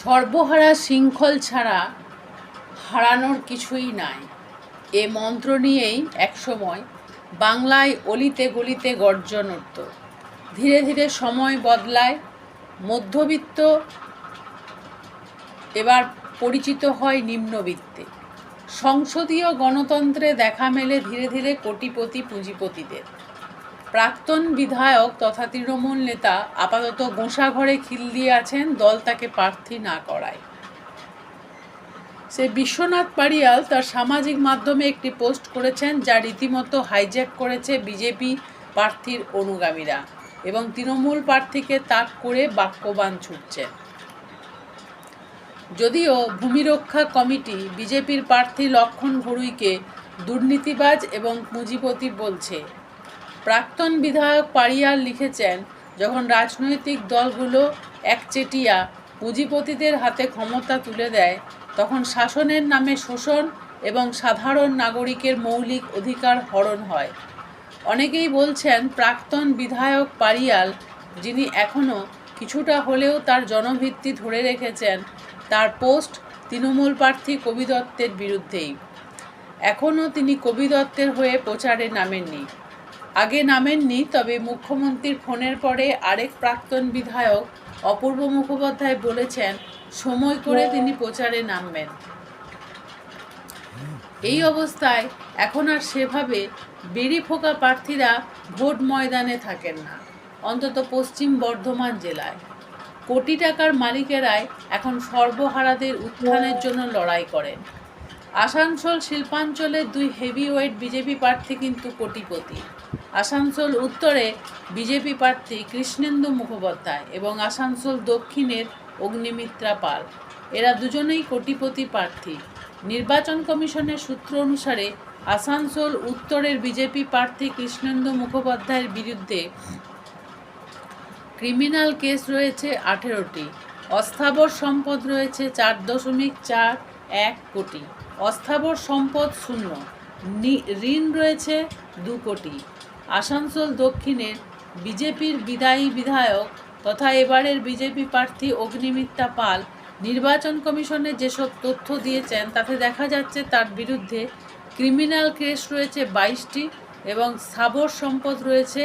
সর্বহারা শৃঙ্খল ছাড়া হারানোর কিছুই নাই, এ মন্ত্র নিয়েই একসময় বাংলায় অলিতে গলিতে গর্জন উঠত। ধীরে ধীরে সময় বদলায়, মধ্যবিত্ত এবার পরিচিত হয় নিম্নবিত্তে। সংসদীয় গণতন্ত্রে দেখা মেলে ধীরে ধীরে কোটিপতি পুঁজিপতিদের। প্রাক্তন বিধায়ক তথা তৃণমূল নেতা আপাতত গোঁসাঘরে খিল দিয়ে আছেন দল তাকে প্রার্থী না করায়। সে বিশ্বনাথ পাড়িয়াল তার সামাজিক মাধ্যমে একটি পোস্ট করেছেন, যা রীতিমতো হাইজ্যাক করেছে বিজেপি প্রার্থীর অনুগামীরা এবং তৃণমূল প্রার্থীকে তাক করে বাক্যবাণ ছুটছেন। যদিও ভূমিরক্ষা কমিটি বিজেপির প্রার্থী লক্ষণ ঘড়ুইকে দুর্নীতিবাজ এবং পুঁজিপতি বলছে। প্রাক্তন বিধায়ক পাড়িয়াল লিখেছেন, যখন রাজনৈতিক দলগুলো একচেটিয়া পুঁজিপতিদের হাতে ক্ষমতা তুলে দেয়, তখন শাসনের নামে শোষণ এবং সাধারণ নাগরিকের মৌলিক অধিকার হরণ হয়। অনেকেই বলছেন, প্রাক্তন বিধায়ক পাড়িয়াল, যিনি এখনও কিছুটা হলেও তার জনভিত্তি ধরে রেখেছেন, তার পোস্ট তৃণমূল প্রার্থী কবি দত্তের বিরুদ্ধেই। এখনও তিনি কবি দত্তের হয়ে প্রচারে নামেননি। আগে নামেননি, তবে মুখ্যমন্ত্রীর ফোনের পরে আরেক প্রাক্তন বিধায়ক অপূর্ব মুখোপাধ্যায় বলেছেন সময় করে তিনি প্রচারে নামবেন। এই অবস্থায় এখন আর সেভাবে বেরি ফোকা প্রার্থীরা ভোট ময়দানে থাকেন না, অন্তত পশ্চিম বর্ধমান জেলায়। কোটি টাকার মালিকেরাই এখন সর্বহারাদের উত্থানের জন্য লড়াই করেন। আসানসোল শিল্পাঞ্চলের দুই হেভিওয়েট বিজেপি প্রার্থী কিন্তু কোটিপতি। আসানসোল উত্তরে বিজেপি প্রার্থী কৃষ্ণেন্দু মুখোপাধ্যায় এবং আসানসোল দক্ষিণের অগ্নিমিত্রা পাল, এরা দুজনেই কোটিপতি প্রার্থী। নির্বাচন কমিশনের সূত্র অনুসারে আসানসোল উত্তরের বিজেপি প্রার্থী কৃষ্ণেন্দু মুখোপাধ্যায়ের বিরুদ্ধে ক্রিমিনাল কেস রয়েছে 18টি, অস্থাবর সম্পদ রয়েছে 4.41 কোটি, অস্থাবর সম্পদ শূন্য, ঋণ রয়েছে 2 কোটি। আসানসোল দক্ষিণের বিজেপির বিদায়ী বিধায়ক তথা এবারের বিজেপি প্রার্থী অগ্নিমিত্রা পাল নির্বাচন কমিশনে যেসব তথ্য দিয়েছেন, তাতে দেখা যাচ্ছে তার বিরুদ্ধে ক্রিমিনাল কেস রয়েছে 22টি এবং স্থাবর সম্পদ রয়েছে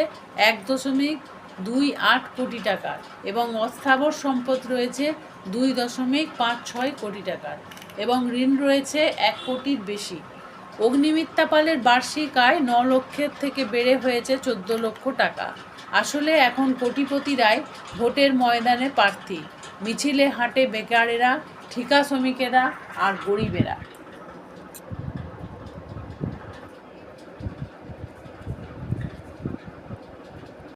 1.28 কোটি টাকার এবং অস্থাবর সম্পদ রয়েছে 2.56 কোটি টাকার এবং ঋণ রয়েছে 1 কোটির বেশি। অগ্নিমিত্রা পালের বার্ষিক আয় 9 লক্ষের থেকে বেড়ে হয়েছে 14 লক্ষ টাকা। আসলে এখন কোটিপতিরাই ভোটের ময়দানে প্রার্থী, মিছিলে হাঁটে বেকারেরা, ঠিকা শ্রমিকেরা আর গরিবেরা।